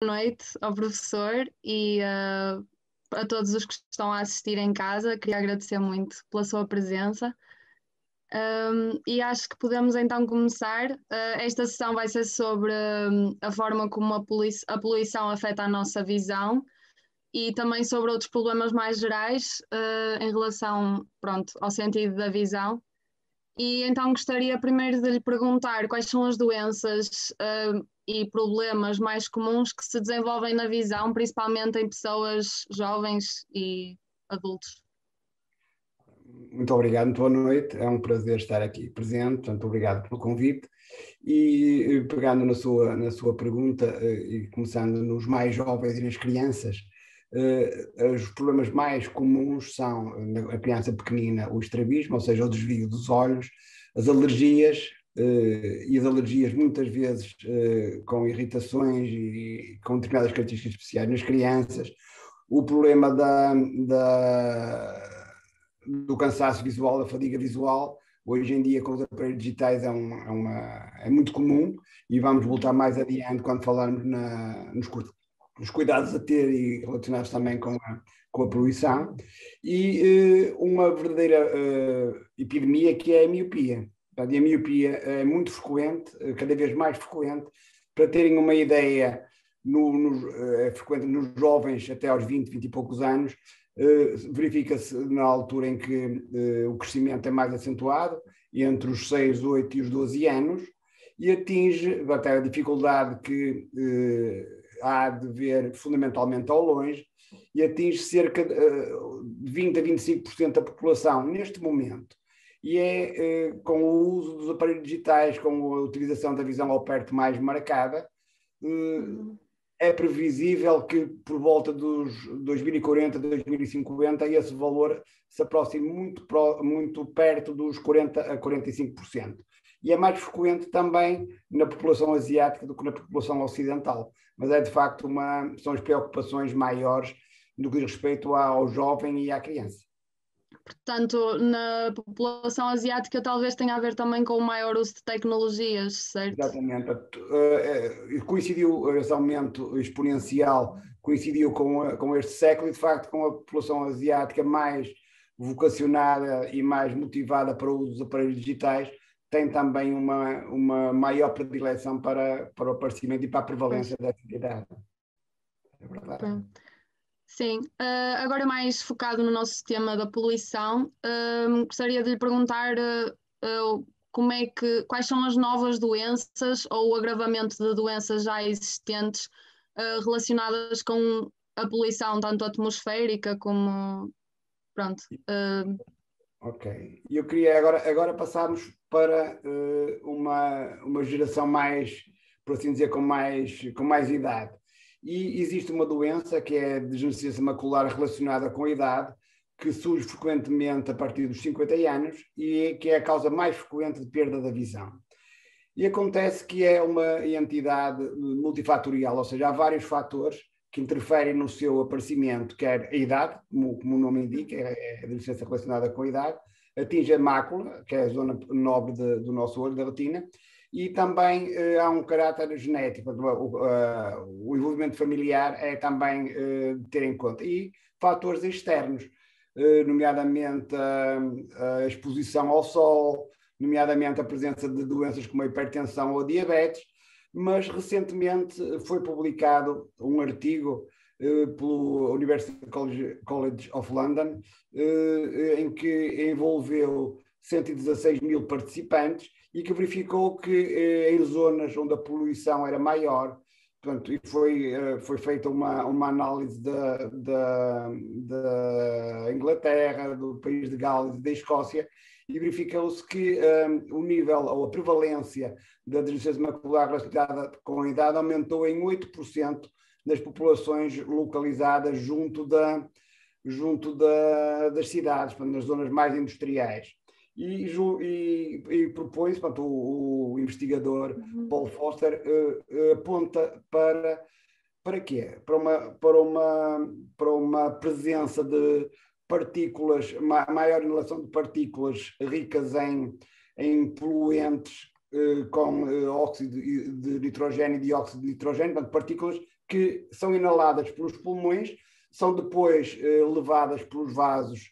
noite ao professor e a todos os que estão a assistir em casa. Queria agradecer muito pela sua presença. E acho que podemos então começar. Esta sessão vai ser sobre a forma como a poluição afeta a nossa visão e também sobre outros problemas mais gerais em relação, pronto, ao sentido da visão. E então gostaria primeiro de lhe perguntar quais são as doenças e problemas mais comuns que se desenvolvem na visão, principalmente em pessoas jovens e adultos. Muito obrigado, muito boa noite. É um prazer estar aqui presente, portanto, obrigado pelo convite. E pegando na sua pergunta e começando nos mais jovens e nas crianças, os problemas mais comuns são, na criança pequenina, o estrabismo, ou seja, o desvio dos olhos, as alergias, e as alergias muitas vezes com irritações e com determinadas características especiais nas crianças, o problema do cansaço visual, da fadiga visual. Hoje em dia, com os aparelhos digitais, é muito comum, e vamos voltar mais adiante quando falarmos nos cuidados a ter e relacionados também com a poluição, e uma verdadeira epidemia que é a miopia. E a miopia é muito frequente, cada vez mais frequente. Para terem uma ideia, é frequente nos jovens até aos 20 e poucos anos. Verifica-se na altura em que o crescimento é mais acentuado, entre os 6, 8 e os 12 anos, e atinge até a dificuldade que há de ver fundamentalmente ao longe, e atinge cerca de 20 a 25% da população neste momento. E é com o uso dos aparelhos digitais, com a utilização da visão ao perto mais marcada, é previsível que por volta dos 2040, 2050, esse valor se aproxime muito perto dos 40% a 45%. E é mais frequente também na população asiática do que na população ocidental. Mas é de facto são as preocupações maiores no que diz respeito ao jovem e à criança. Portanto, na população asiática talvez tenha a ver também com o maior uso de tecnologias, certo? Exatamente. Coincidiu esse aumento exponencial, coincidiu com este século, e de facto com a população asiática mais vocacionada e mais motivada para o uso dos aparelhos digitais, tem também uma maior predileção para o aparecimento e para a prevalência da atividade. É verdade. Sim, agora mais focado no nosso tema da poluição, gostaria de lhe perguntar quais são as novas doenças ou o agravamento de doenças já existentes relacionadas com a poluição, tanto atmosférica como... Pronto. Ok. Eu queria agora passarmos para uma geração mais, por assim dizer, com mais idade. E existe uma doença que é a degenerescência macular relacionada com a idade, que surge frequentemente a partir dos 50 anos e que é a causa mais frequente de perda da visão. E acontece que é uma entidade multifatorial, ou seja, há vários fatores que interferem no seu aparecimento, quer a idade, como o nome indica, é a deficiência relacionada com a idade, atinge a mácula, que é a zona nobre do nosso olho, da retina, e também há um caráter genético, o envolvimento familiar é também de ter em conta, e fatores externos, nomeadamente a exposição ao sol, nomeadamente a presença de doenças como a hipertensão ou a diabetes. Mas recentemente foi publicado um artigo pelo University College of London, em que envolveu 116 mil participantes e que verificou que em zonas onde a poluição era maior, portanto, e foi feita uma análise da Inglaterra, do país de Gales e da Escócia, e verificou-se que o nível ou a prevalência da degenerescência macular relacionada com a idade aumentou em 8% nas populações localizadas junto das cidades, nas zonas mais industriais. E propõe-se, o investigador Paul Foster aponta para quê? Para uma presença de partículas, maior relação de partículas ricas em poluentes com óxido de nitrogênio e dióxido de nitrogênio, portanto, partículas que são inaladas pelos pulmões, são depois levadas pelos vasos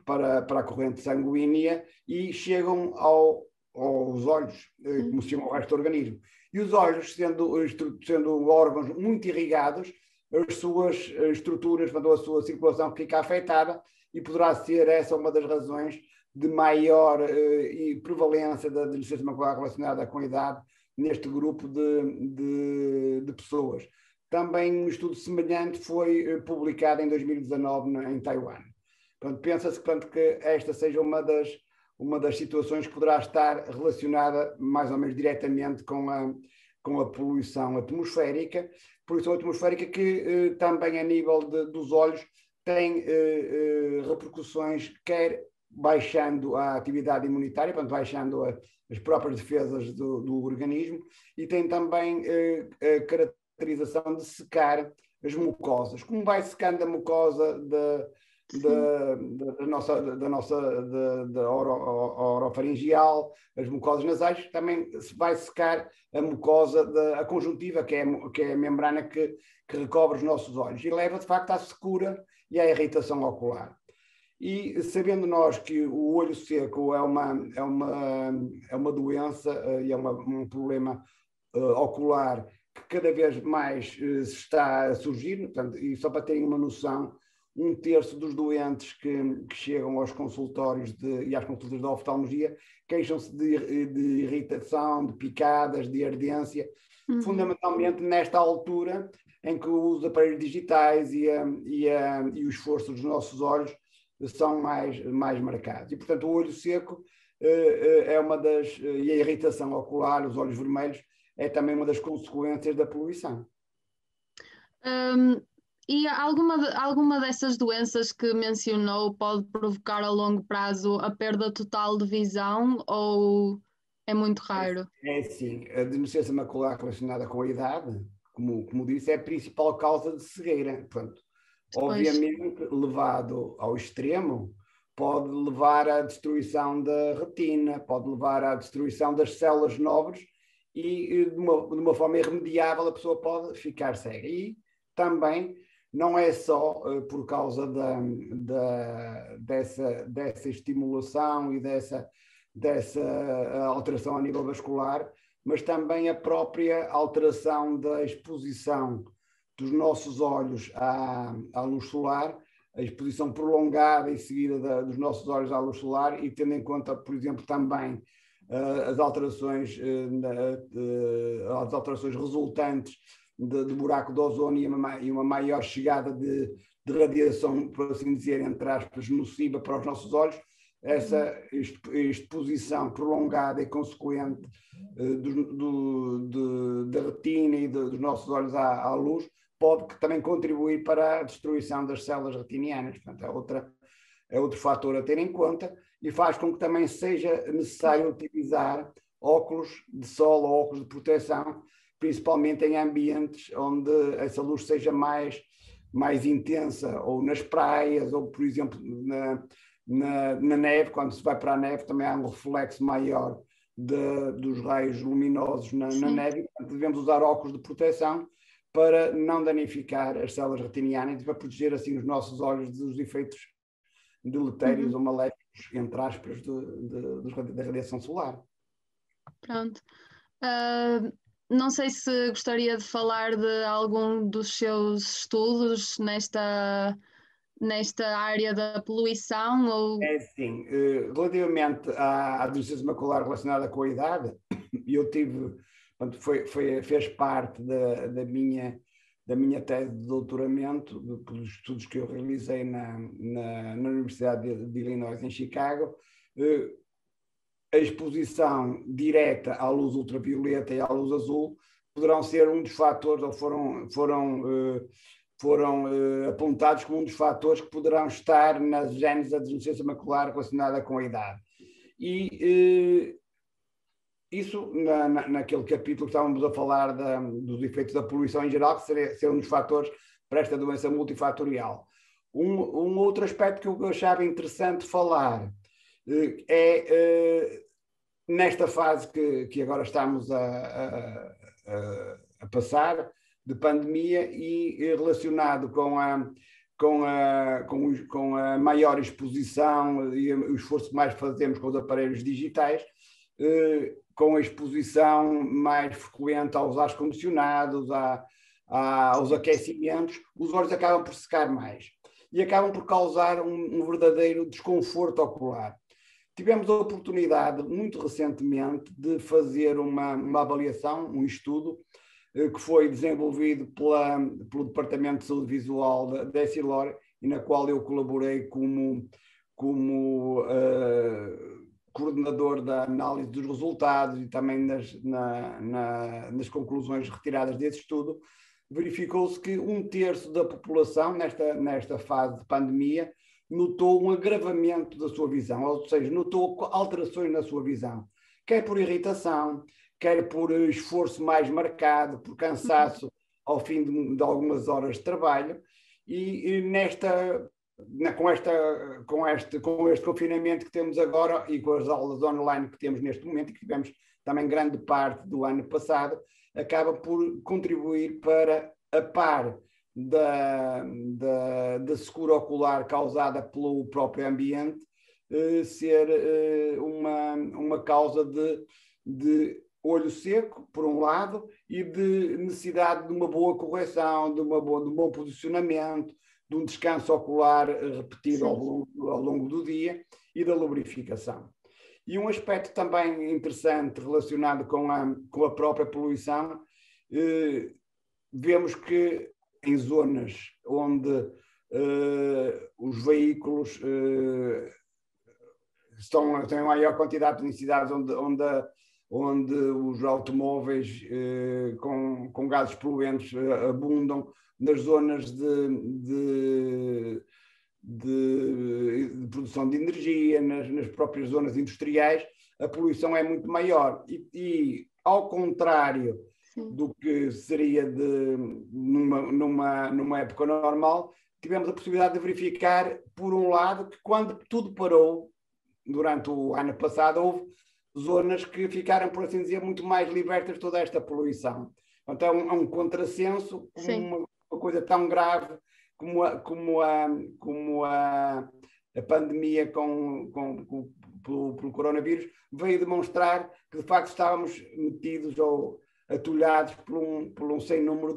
para a corrente sanguínea e chegam aos olhos, como se chama o resto do organismo. E os olhos, sendo órgãos muito irrigados, as suas estruturas, a sua circulação fica afetada e poderá ser essa uma das razões de maior prevalência da deficiência macular relacionada com a idade neste grupo de pessoas. Também um estudo semelhante foi publicado em 2019 em Taiwan. Portanto, pensa-se que esta seja uma das situações que poderá estar relacionada mais ou menos diretamente com a poluição atmosférica. Poluição atmosférica que também a nível dos olhos tem repercussões, quer baixando a atividade imunitária, portanto, baixando as próprias defesas do organismo, e tem também a caracterização de secar as mucosas. Como vai secando a mucosa da orofaringeal, as mucosas nasais, também se vai secar a mucosa a conjuntiva, que é a membrana que recobre os nossos olhos, e leva de facto à secura e à irritação ocular. E sabendo nós que o olho seco é uma doença e é um problema ocular que cada vez mais está a surgir, portanto, e só para terem uma noção, 1/3 dos doentes que chegam aos consultórios e às consultas de oftalmologia queixam-se de irritação, de picadas, de ardência, fundamentalmente nesta altura em que os aparelhos digitais e o esforço dos nossos olhos são mais marcados. E, portanto, o olho seco é uma das... E a irritação ocular, os olhos vermelhos, é também uma das consequências da poluição. E alguma dessas doenças que mencionou pode provocar a longo prazo a perda total de visão ou é muito raro? É sim, a deficiência macular relacionada com a idade, como disse, é a principal causa de cegueira. Portanto, obviamente, levado ao extremo, pode levar à destruição da retina, pode levar à destruição das células nobres e, de uma forma irremediável, a pessoa pode ficar cega. E também não é só por causa dessa estimulação e dessa alteração a nível vascular, mas também a própria alteração da exposição dos nossos olhos à luz solar, a exposição prolongada e seguida dos nossos olhos à luz solar, e tendo em conta, por exemplo, também as alterações resultantes do buraco de ozônio e uma maior chegada de radiação, por assim dizer, entre aspas, nociva para os nossos olhos, essa exposição prolongada e consequente da retina e dos nossos olhos à luz pode também contribuir para a destruição das células retinianas. Portanto, é outro fator a ter em conta e faz com que também seja necessário utilizar óculos de sol ou óculos de proteção, principalmente em ambientes onde essa luz seja mais intensa, ou nas praias, ou, por exemplo, na neve. Quando se vai para a neve também há um reflexo maior dos raios luminosos na neve. Portanto, devemos usar óculos de proteção para não danificar as células retinianas e para proteger assim os nossos olhos dos efeitos deletérios ou maléficos, entre aspas, da radiação solar. Pronto. Não sei se gostaria de falar de algum dos seus estudos nesta área da poluição? Ou... É sim. Relativamente à deficiência macular relacionada com a idade, eu tive... Portanto, fez parte da minha tese de doutoramento, pelos estudos que eu realizei na Universidade de Illinois, em Chicago. A exposição direta à luz ultravioleta e à luz azul poderão ser um dos fatores, ou foram apontados como um dos fatores que poderão estar na gênese da deficiência macular relacionada com a idade. E isso, naquele capítulo que estávamos a falar dos efeitos da poluição em geral, que seria um dos fatores para esta doença multifatorial. Um outro aspecto que eu achava interessante falar é nesta fase que agora estamos a passar, de pandemia e relacionado com a maior exposição e o esforço que mais fazemos com os aparelhos digitais, com a exposição mais frequente aos ar-condicionados, aos aquecimentos, os olhos acabam por secar mais e acabam por causar um verdadeiro desconforto ocular. Tivemos a oportunidade, muito recentemente, de fazer uma avaliação, um estudo, que foi desenvolvido pelo Departamento de Saúde Visual da Essilor, e na qual eu colaborei como coordenador da análise dos resultados e também nas conclusões retiradas desse estudo. Verificou-se que 1/3 da população, nesta fase de pandemia, notou um agravamento da sua visão, ou seja, notou alterações na sua visão, quer por irritação, quer por esforço mais marcado, por cansaço ao fim de algumas horas de trabalho, e com este confinamento que temos agora e com as aulas online que temos neste momento e que tivemos também grande parte do ano passado, acaba por contribuir para, a par da secura ocular causada pelo próprio ambiente, ser uma causa de olho seco, por um lado, e de necessidade de uma boa correção, de um bom posicionamento, de um descanso ocular repetido ao longo do dia e da lubrificação. E um aspecto também interessante relacionado com a própria poluição, vemos que em zonas onde os veículos têm maior quantidade de cidades, onde os automóveis com gases poluentes abundam, nas zonas de produção de energia, nas próprias zonas industriais, a poluição é muito maior. E ao contrário do que seria numa época normal, tivemos a possibilidade de verificar, por um lado, que quando tudo parou, durante o ano passado, houve zonas que ficaram, por assim dizer, muito mais libertas de toda esta poluição. Então é um contrassenso, uma coisa tão grave como a pandemia pelo coronavírus veio demonstrar que, de facto, estávamos metidos ou atulhados por um sem número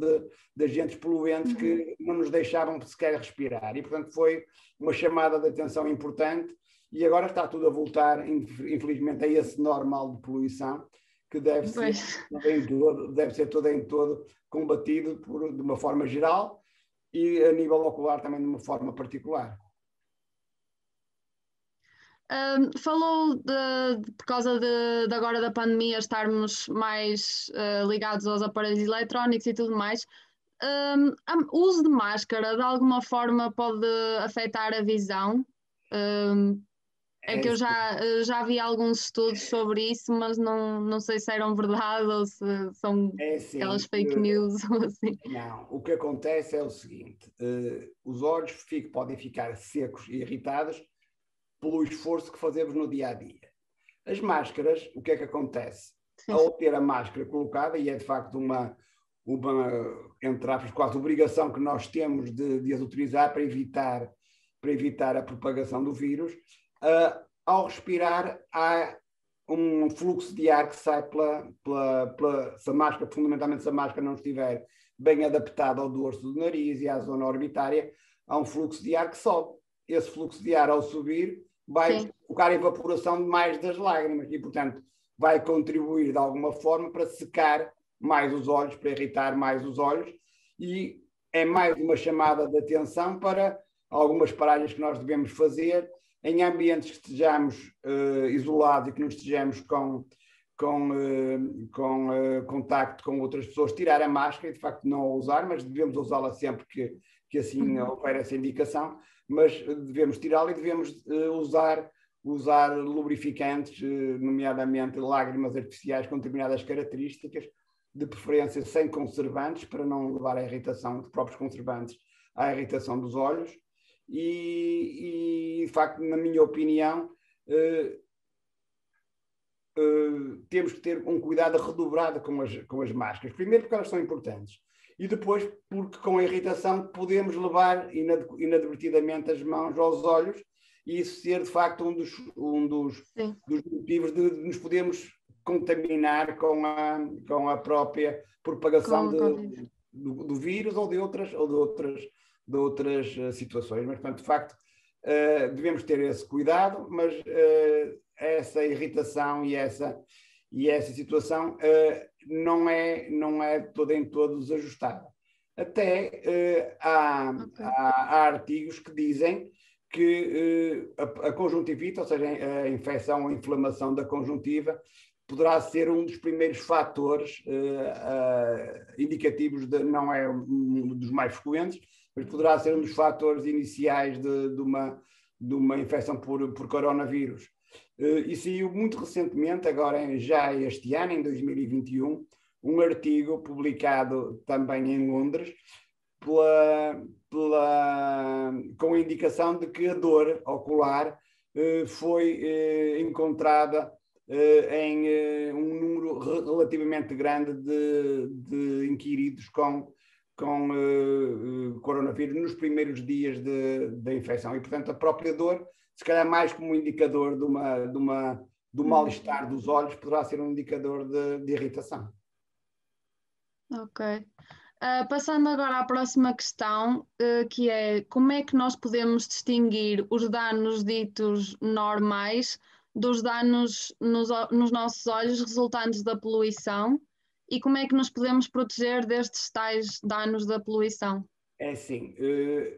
de agentes poluentes que não nos deixavam sequer respirar. E, portanto, foi uma chamada de atenção importante. E agora está tudo a voltar, infelizmente, a esse normal de poluição, que deve ser todo em todo combatido de uma forma geral e a nível ocular também de uma forma particular. Falou por causa de agora da pandemia estarmos mais ligados aos aparelhos eletrónicos e tudo mais. O uso de máscara de alguma forma pode afetar a visão? É que eu já vi alguns estudos sobre isso, mas não sei se eram verdade ou se são aquelas fake news ou assim. Não, o que acontece é o seguinte, os olhos podem ficar secos e irritados pelo esforço que fazemos no dia-a-dia. As máscaras, o que é que acontece? Ao ter a máscara colocada, e é de facto uma entre aspas, quase obrigação que nós temos de as utilizar para evitar a propagação do vírus, ao respirar há um fluxo de ar que sai se a máscara, fundamentalmente se a máscara não estiver bem adaptada ao dorso do nariz e à zona orbitária, há um fluxo de ar que sobe. Esse fluxo de ar, ao subir, vai provocar a evaporação de mais das lágrimas e, portanto, vai contribuir de alguma forma para secar mais os olhos, para irritar mais os olhos, e é mais uma chamada de atenção para algumas paragens que nós devemos fazer em ambientes que estejamos isolados e que não estejamos com contacto com outras pessoas, tirar a máscara e de facto não a usar, mas devemos usá-la sempre que assim houver essa indicação, mas devemos tirá-la e devemos usar lubrificantes, nomeadamente lágrimas artificiais com determinadas características, de preferência sem conservantes, para não levar à irritação de próprios conservantes, à irritação dos olhos. E de facto, na minha opinião, temos que ter um cuidado redobrado com as máscaras. Primeiro porque elas são importantes e depois porque com a irritação podemos levar inadvertidamente as mãos aos olhos e isso ser de facto dos motivos de nos podermos contaminar com a própria propagação do vírus ou de outras situações. Mas, portanto, de facto, devemos ter esse cuidado, mas essa irritação e essa situação não é toda em todos ajustada. Até há artigos que dizem que a conjuntivite, ou seja, a infecção ou inflamação da conjuntiva, poderá ser um dos primeiros fatores indicativos, não é um dos mais frequentes, mas poderá ser um dos fatores iniciais de uma infecção por coronavírus. E saiu muito recentemente, agora já este ano, em 2021, um artigo publicado também em Londres, com a indicação de que a dor ocular foi encontrada em um número relativamente grande de inquiridos com coronavírus nos primeiros dias da infecção. E, portanto, a própria dor, se calhar mais como um indicador do mal-estar dos olhos, poderá ser um indicador de irritação. Ok. Passando agora à próxima questão, que é como é que nós podemos distinguir os danos ditos normais dos danos nos nossos olhos resultantes da poluição e como é que nos podemos proteger destes tais danos da poluição? É assim,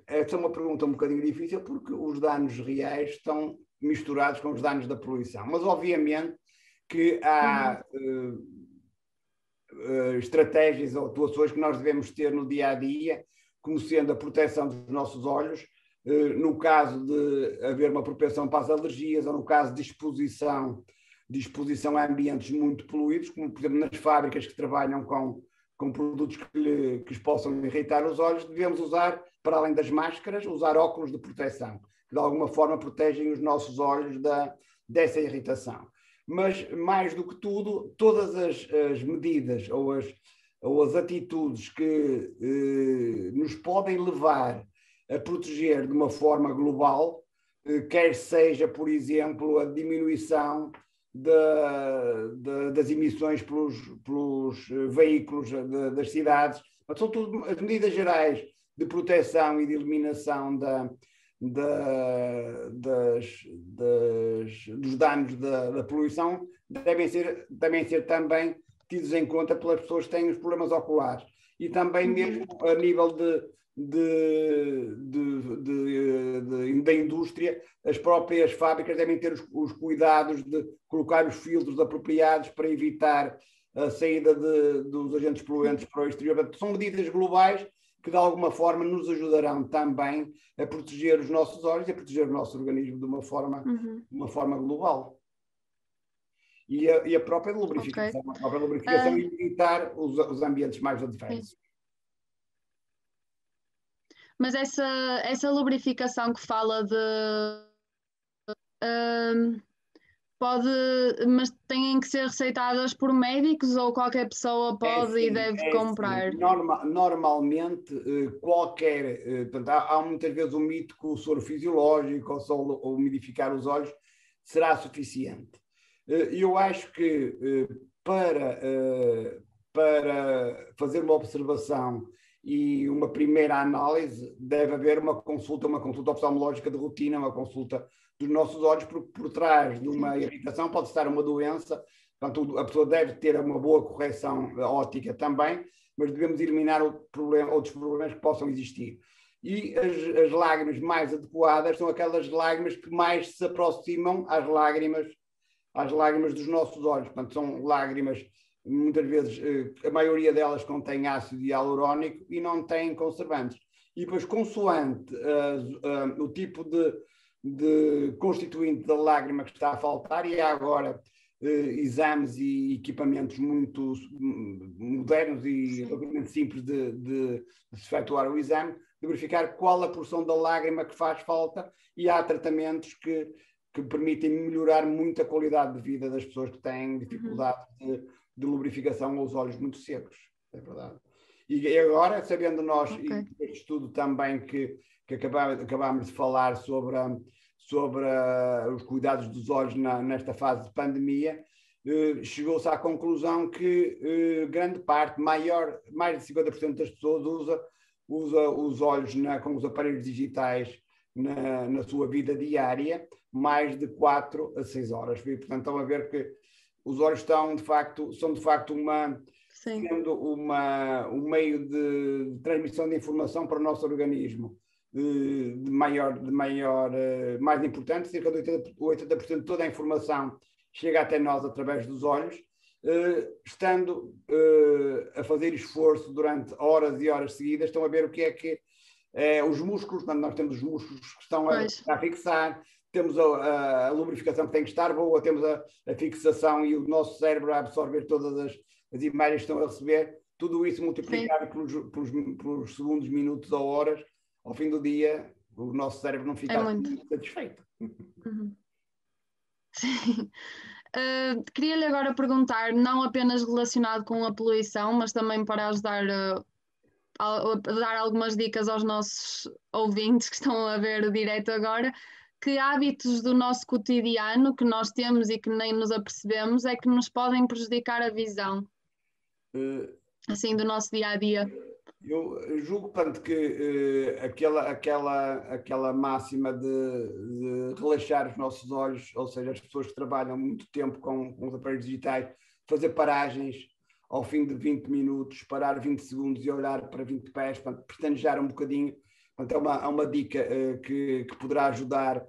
essa é uma pergunta um bocadinho difícil porque os danos reais estão misturados com os danos da poluição, mas obviamente que há estratégias ou atuações que nós devemos ter no dia a dia, como sendo a proteção dos nossos olhos, no caso de haver uma propensão para as alergias ou no caso de exposição a ambientes muito poluídos, como por exemplo nas fábricas que trabalham com produtos que lhes possam irritar os olhos, devemos usar, para além das máscaras, usar óculos de proteção, que de alguma forma protegem os nossos olhos dessa irritação. Mas, mais do que tudo, todas as medidas ou as atitudes que nos podem levar a proteger de uma forma global, quer seja, por exemplo, a diminuição das emissões pelos veículos das cidades, são tudo as medidas gerais de proteção e de eliminação dos danos da poluição devem ser também tidos em conta pelas pessoas que têm os problemas oculares e também mesmo a nível da indústria, as próprias fábricas devem ter os cuidados de colocar os filtros apropriados para evitar a saída dos agentes poluentes para o exterior. Portanto, são medidas globais que de alguma forma nos ajudarão também a proteger os nossos olhos e a proteger o nosso organismo de uma forma global. E a própria lubrificação, e evitar os ambientes mais adversos. Mas essa lubrificação que fala mas têm que ser receitadas por médicos ou qualquer pessoa pode e deve comprar? Normalmente, portanto, há muitas vezes um mito que o soro fisiológico ou só umidificar os olhos será suficiente. Eu acho que para fazer uma observação e uma primeira análise deve haver uma consulta oftalmológica de rotina, uma consulta dos nossos olhos, porque por trás de uma irritação pode estar uma doença, portanto a pessoa deve ter uma boa correção óptica também, mas devemos eliminar outros problemas que possam existir. E as lágrimas mais adequadas são aquelas lágrimas que mais se aproximam às lágrimas dos nossos olhos, portanto são lágrimas, muitas vezes a maioria delas contém ácido hialurónico e não têm conservantes. E depois, consoante o tipo de constituinte da lágrima que está a faltar, e há agora exames e equipamentos muito modernos e relativamente simples de se efetuar o exame, de verificar qual a porção da lágrima que faz falta, e há tratamentos que permitem melhorar muito a qualidade de vida das pessoas que têm dificuldade de lubrificação ou os olhos muito secos, é verdade. E agora, sabendo nós, Ok. e este estudo também que acabámos de falar sobre os cuidados dos olhos nesta fase de pandemia, chegou-se à conclusão que grande parte, mais de 50% das pessoas usa os olhos com os aparelhos digitais na sua vida diária, mais de 4 a 6 horas. E, portanto, estão a ver que os olhos são de facto sendo um meio de transmissão de informação para o nosso organismo mais importante. Cerca de 80% de toda a informação chega até nós através dos olhos, estando a fazer esforço durante horas e horas seguidas. Estão a ver o que é que os músculos, quando nós temos os músculos que estão a fixar, temos a lubrificação que tem que estar boa, temos a fixação e o nosso cérebro a absorver todas as imagens que estão a receber, tudo isso multiplicado pelos segundos, minutos ou horas, ao fim do dia, o nosso cérebro não fica satisfeito. Uhum. Sim. Queria-lhe agora perguntar, não apenas relacionado com a poluição, mas também para ajudar a dar algumas dicas aos nossos ouvintes que estão a ver o direto agora, que hábitos do nosso cotidiano que nós temos e que nem nos apercebemos é que nos podem prejudicar a visão, assim, do nosso dia-a-dia? Eu julgo, portanto, que aquela máxima de relaxar os nossos olhos, ou seja, as pessoas que trabalham muito tempo com os aparelhos digitais, fazer paragens ao fim de 20 minutos, parar 20 segundos e olhar para 20 pés, portanto, pestanejar um bocadinho. Portanto, é uma dica que poderá ajudar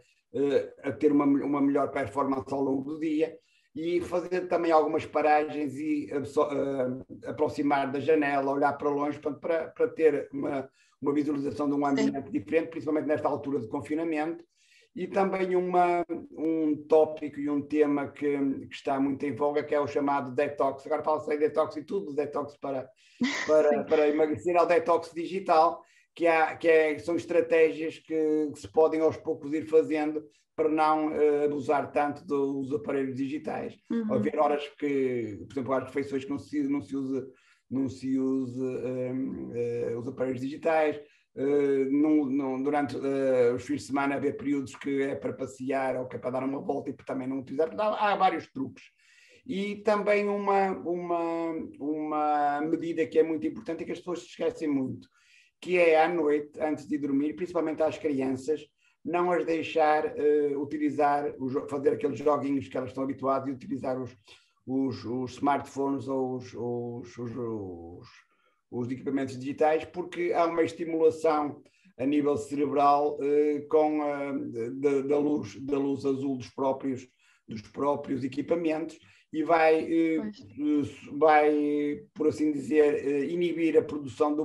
a ter uma melhor performance ao longo do dia. E fazer também algumas paragens e aproximar da janela, olhar para longe, para ter uma visualização de um ambiente diferente, principalmente nesta altura de confinamento. E também um tópico e um tema que está muito em voga, que é o chamado detox. Agora fala-se em detox e tudo, detox para emagrecer, é o detox digital, são estratégias que se podem aos poucos ir fazendo para não abusar tanto dos aparelhos digitais. Uhum. Haver horas que, por exemplo, há refeições que não se use os aparelhos digitais. Durante os fins de semana haver períodos que é para passear ou que é para dar uma volta e também não utilizar. Há vários truques. E também uma medida que é muito importante e que as pessoas se esquecem muito, que é à noite, antes de dormir, principalmente às crianças, não as deixar fazer aqueles joguinhos que elas estão habituadas e utilizar os smartphones ou os equipamentos digitais, porque há uma estimulação a nível cerebral da luz azul dos próprios equipamentos e vai, por assim dizer, inibir a produção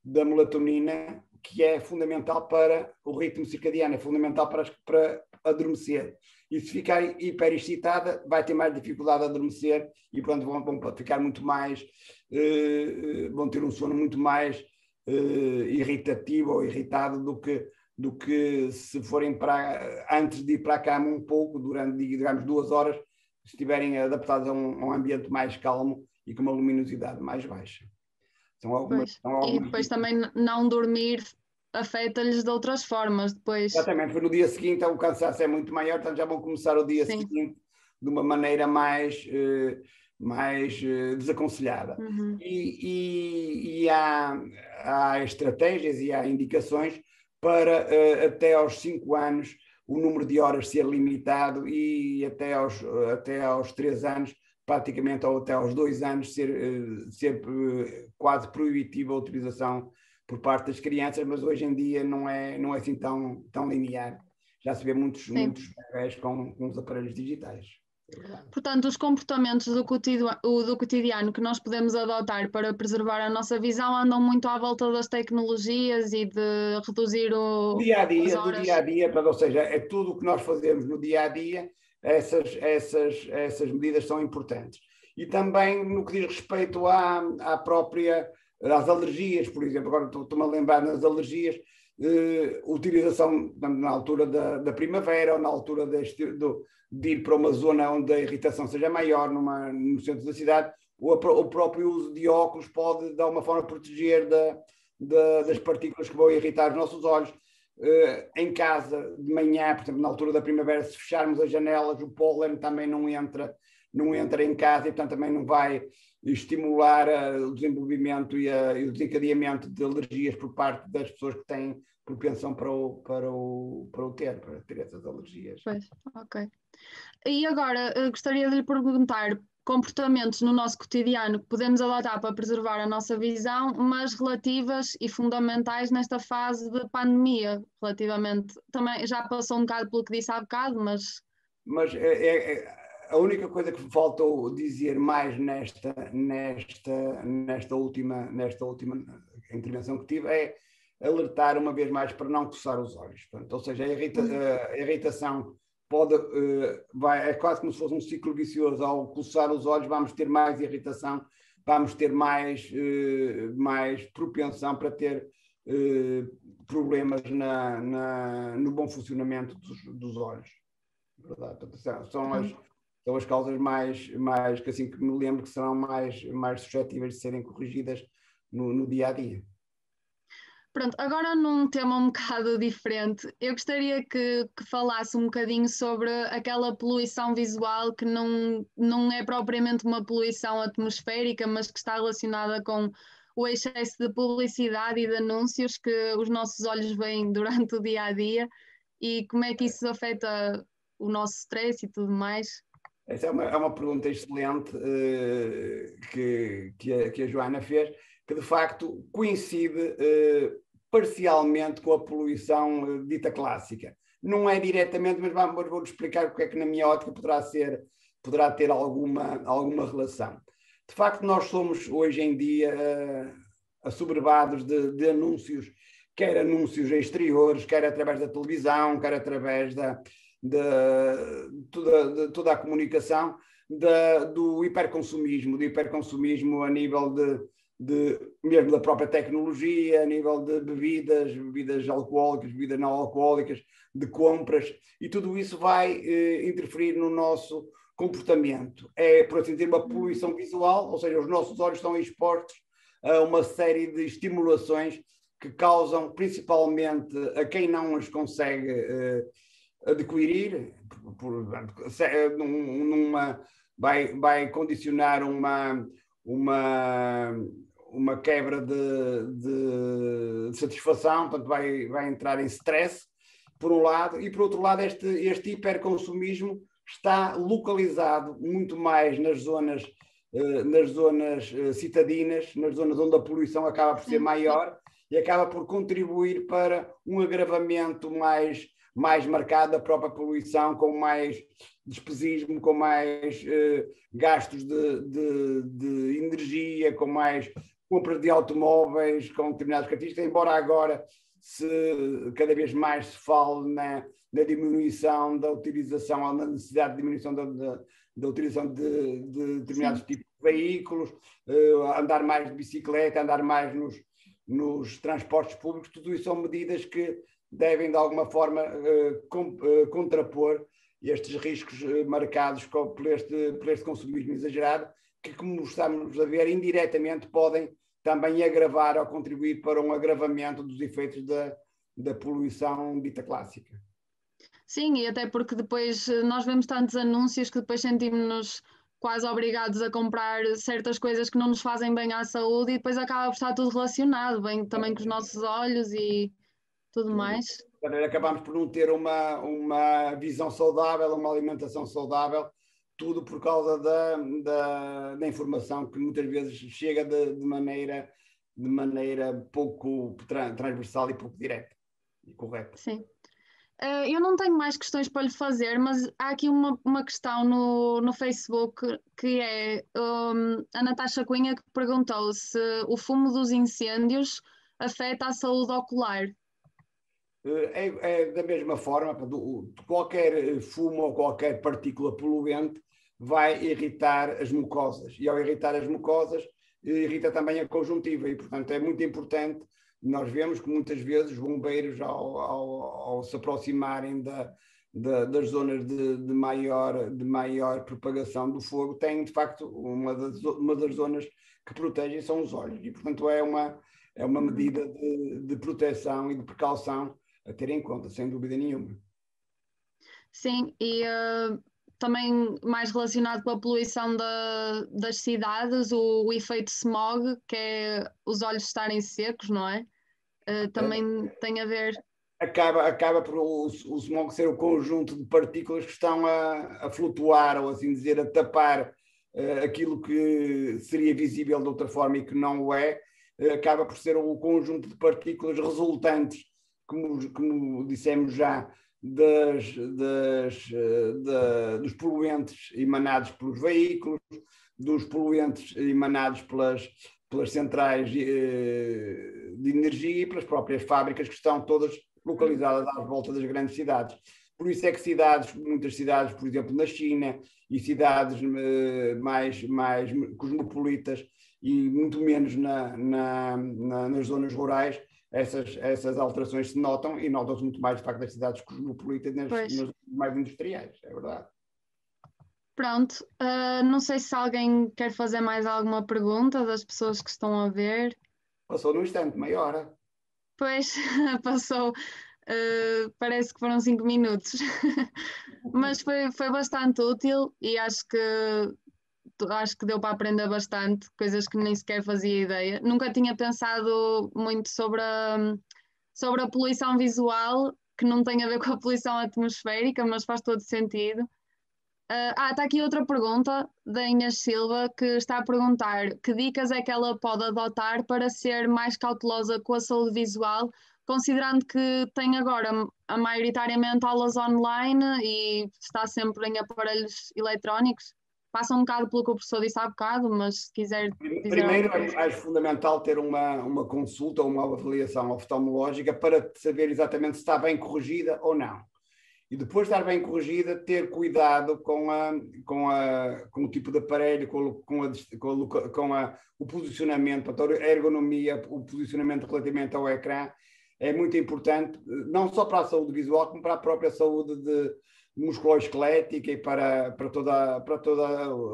da melatonina, que é fundamental para o ritmo circadiano, é fundamental para adormecer. E se ficar hiperexcitada, vai ter mais dificuldade a adormecer e, pronto, vão ficar muito mais, vão ter um sono muito mais irritativo ou irritado do que se forem antes de ir para a cama um pouco, durante, digamos, 2 horas, se estiverem adaptados a um ambiente mais calmo e com uma luminosidade mais baixa. E depois também não dormir afeta-lhes de outras formas depois. Exatamente, no dia seguinte o cansaço é muito maior, então já vão começar o dia seguinte de uma maneira mais desaconselhada. Uhum. E há estratégias e há indicações para até aos 5 anos o número de horas ser limitado e até aos 3 anos praticamente, ou até aos 2 anos, ser quase proibitiva a utilização por parte das crianças, mas hoje em dia não é assim tão linear. Já se vê muitos bebés com os aparelhos digitais. Portanto, os comportamentos do cotidiano que nós podemos adotar para preservar a nossa visão andam muito à volta das tecnologias e de reduzir o dia-a-dia, ou seja, é tudo o que nós fazemos no dia-a-dia. Essas medidas são importantes. E também no que diz respeito às alergias, por exemplo, agora estou-me a lembrar nas alergias, utilização na altura da primavera ou na altura de ir para uma zona onde a irritação seja maior, no centro da cidade, o próprio uso de óculos pode, de alguma forma, proteger das partículas que vão irritar os nossos olhos. Em casa, de manhã, por exemplo, na altura da primavera, se fecharmos as janelas, o pólen também não entra em casa e, portanto, também não vai estimular o desenvolvimento e o desencadeamento de alergias por parte das pessoas que têm propensão para ter essas alergias. Pois, ok. E agora, gostaria de lhe perguntar comportamentos no nosso cotidiano que podemos adotar para preservar a nossa visão, mas relativas e fundamentais nesta fase de pandemia, relativamente, também já passou um bocado pelo que disse há bocado, mas... Mas a única coisa que me faltou dizer mais nesta última intervenção que tive é alertar uma vez mais para não coçar os olhos. Portanto, ou seja, a irritação é quase como se fosse um ciclo vicioso. Ao coçar os olhos vamos ter mais irritação, vamos ter mais propensão para ter problemas no bom funcionamento dos olhos. Verdade. São as causas mais que assim que me lembro que serão mais suscetíveis de serem corrigidas no dia a dia. Pronto, agora num tema um bocado diferente, eu gostaria que falasse um bocadinho sobre aquela poluição visual que não é propriamente uma poluição atmosférica, mas que está relacionada com o excesso de publicidade e de anúncios que os nossos olhos veem durante o dia a dia e como é que isso afeta o nosso stress e tudo mais. Essa é uma pergunta excelente que a Joana fez, que de facto coincide parcialmente com a poluição dita clássica. Não é diretamente, mas vou-lhe explicar porque é que na minha ótica poderá ter alguma relação. De facto, nós somos hoje em dia assoberbados de anúncios, quer anúncios exteriores, quer através da televisão, quer através de toda a comunicação, do hiperconsumismo a nível mesmo da própria tecnologia, a nível de bebidas alcoólicas, bebidas não alcoólicas, de compras, e tudo isso vai interferir no nosso comportamento. É, por assim dizer, uma poluição visual, ou seja, os nossos olhos estão expostos a uma série de estimulações que causam, principalmente a quem não as consegue adquirir, vai condicionar uma quebra de satisfação, portanto vai entrar em stress, por um lado, e por outro lado este hiperconsumismo está localizado muito mais nas zonas citadinas, nas zonas onde a poluição acaba por ser maior e acaba por contribuir para um agravamento mais marcado da própria poluição, com mais despesismo, com mais gastos de energia, com mais compras de automóveis com determinadas características, embora agora cada vez mais se fale na diminuição da utilização, ou na necessidade de diminuição da utilização de determinados tipos de veículos, andar mais de bicicleta, andar mais nos transportes públicos. Tudo isso são medidas que devem de alguma forma contrapor estes riscos marcados por este consumismo exagerado, que, como estamos a ver, indiretamente podem também agravar ou contribuir para um agravamento dos efeitos da poluição dita clássica. Sim, e até porque depois nós vemos tantos anúncios que depois sentimos-nos quase obrigados a comprar certas coisas que não nos fazem bem à saúde e depois acaba por estar tudo relacionado, bem também com os nossos olhos e tudo mais. Acabamos por não ter uma visão saudável, uma alimentação saudável, tudo por causa da informação que muitas vezes chega de maneira pouco transversal e pouco direta e correta. Sim. Eu não tenho mais questões para lhe fazer, mas há aqui uma questão no Facebook que é a Natasha Cunha, que perguntou se o fumo dos incêndios afeta a saúde ocular. É da mesma forma, qualquer fumo ou qualquer partícula poluente vai irritar as mucosas, e ao irritar as mucosas irrita também a conjuntiva, e portanto é muito importante. Nós vemos que muitas vezes os bombeiros, ao se aproximarem das zonas de maior propagação do fogo, tem de facto uma das zonas que protegem são os olhos, e portanto é uma medida de proteção e de precaução a ter em conta, sem dúvida nenhuma. Sim, e também mais relacionado com a poluição das cidades, o efeito smog, que é os olhos estarem secos, não é? Também tem a ver. Acaba por o smog ser o conjunto de partículas que estão a flutuar, ou assim dizer, a tapar aquilo que seria visível de outra forma e que não o é, acaba por ser o conjunto de partículas resultantes, como dissemos já, dos poluentes emanados pelos veículos, dos poluentes emanados pelas centrais de energia e pelas próprias fábricas que estão todas localizadas à volta das grandes cidades. Por isso é que muitas cidades, por exemplo, na China, e cidades mais cosmopolitas e muito menos nas zonas rurais, essas alterações se notam, e notam-se muito mais, de facto, nas cidades cosmopolitas, nas mais industriais, é verdade. Pronto, não sei se alguém quer fazer mais alguma pergunta das pessoas que estão a ver. Passou num instante, meia hora. Pois, passou, parece que foram 5 minutos, mas foi bastante útil e acho que deu para aprender bastante, coisas que nem sequer fazia ideia. Nunca tinha pensado muito sobre a poluição visual, que não tem a ver com a poluição atmosférica, mas faz todo sentido. Está aqui outra pergunta da Inês Silva, que está a perguntar que dicas é que ela pode adotar para ser mais cautelosa com a saúde visual, considerando que tem agora maioritariamente aulas online e está sempre em aparelhos eletrónicos. Passa um bocado pelo que o professor disse há bocado, mas se quiser dizer Primeiro, alguma coisa. acho fundamental ter uma consulta ou uma avaliação oftalmológica para saber exatamente se está bem corrigida ou não. E depois de estar bem corrigida, ter cuidado com o tipo de aparelho, o posicionamento, a ergonomia, o posicionamento relativamente ao ecrã. É muito importante, não só para a saúde visual, como para a própria saúde musculoesquelética e para todo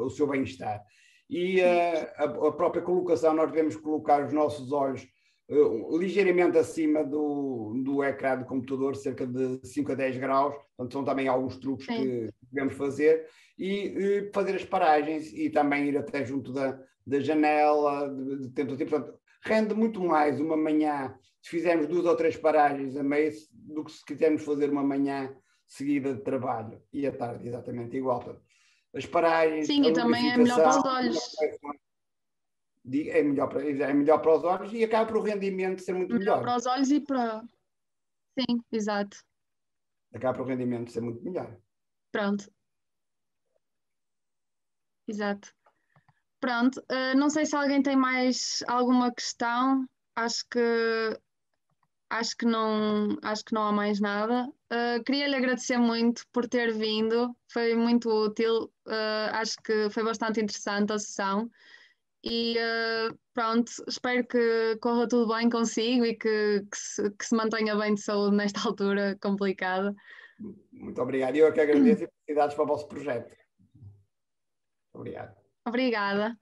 o seu bem-estar. E a própria colocação, nós devemos colocar os nossos olhos ligeiramente acima do ecrã do computador, cerca de 5 a 10 graus, portanto são também alguns truques que devemos fazer, e fazer as paragens e também ir até junto da janela, de tempo a tempo. Portanto, rende muito mais uma manhã, se fizermos 2 ou 3 paragens a meio, do que se quisermos fazer uma manhã seguida de trabalho, e à tarde exatamente igual. Portanto, as paragens, sim, e também é melhor para os olhos. É melhor para os olhos e acaba para o rendimento ser muito melhor. Para os olhos e para... Sim, exato. Acaba para o rendimento ser muito melhor. Pronto. Exato. Pronto, não sei se alguém tem mais alguma questão. Acho que não há mais nada. Queria lhe agradecer muito por ter vindo, foi muito útil. Acho que foi bastante interessante a sessão. E pronto, espero que corra tudo bem consigo e que se mantenha bem de saúde nesta altura complicada. Muito obrigado. Eu é que agradeço e felicidades para o vosso projeto. Obrigado. Obrigada.